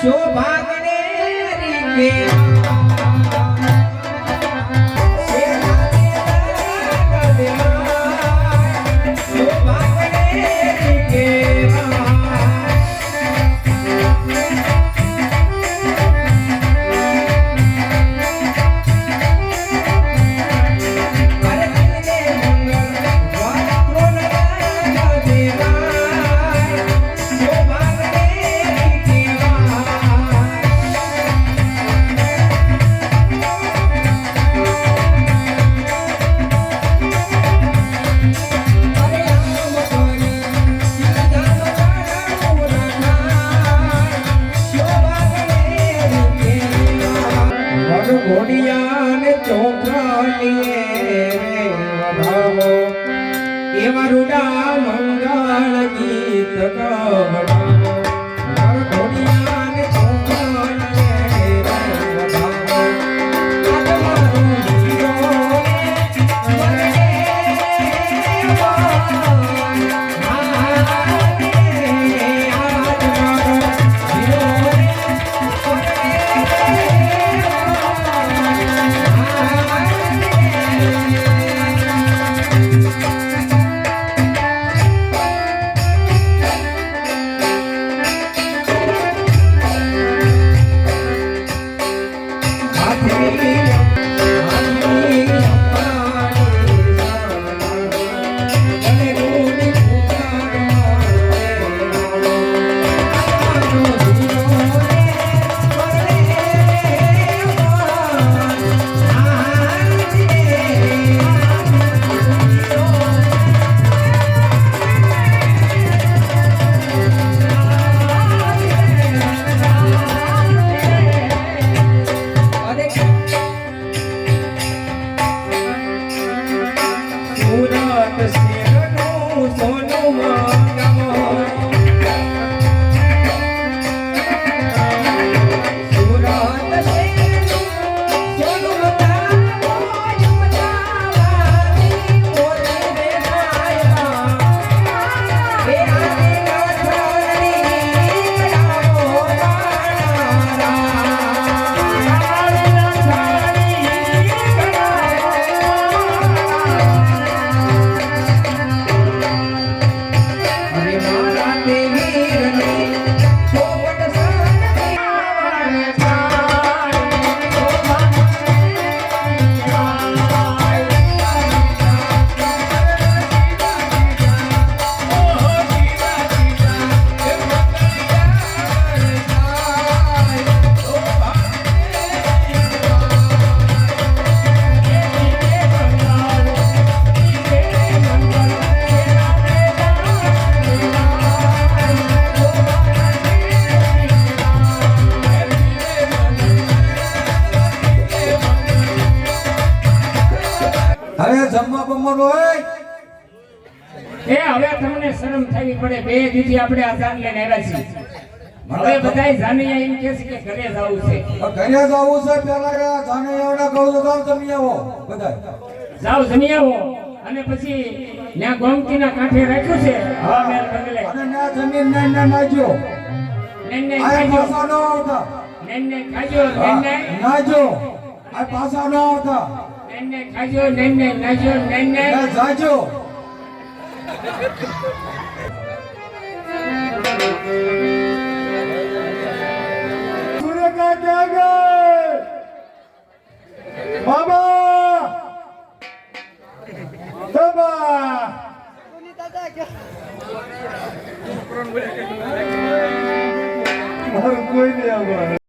શોભાગને રીકે ઘોડિયાને ચોખલીએ વધાવો એવા રૂડા મંગળ ગીત ગવડાવો ઘોડિયાને ચોખલીએ વધાવો આત્માનું જીવો જમવા બમવાનો હોય એ હવે તમને શરમ થવી પડે બે દીદી આપણે આધાર લઈને આવ્યા છીએ હવે બધાય જાનૈયા એમ કહે છે કે ઘરે જવું છે ઘરે જવું છે પેલા જાનૈયાઓને કહું તો જાવ જમી આવો બધાય જાવ જમી આવો અને પછી ત્યાં ગોમતીના કાંઠે રાખ્યું છે હવા મેલ બંગલે અને ત્યાં જમીન ને નાજો ને આ પાછા ન આવતા ને ખાજો ને નાજો આ પાછા ન આવતા ને ખાજો ને નાજો ને જાજો સુરેખા ક્યાં ગઈ બાબા બાબા કોઈ નહીં આવવા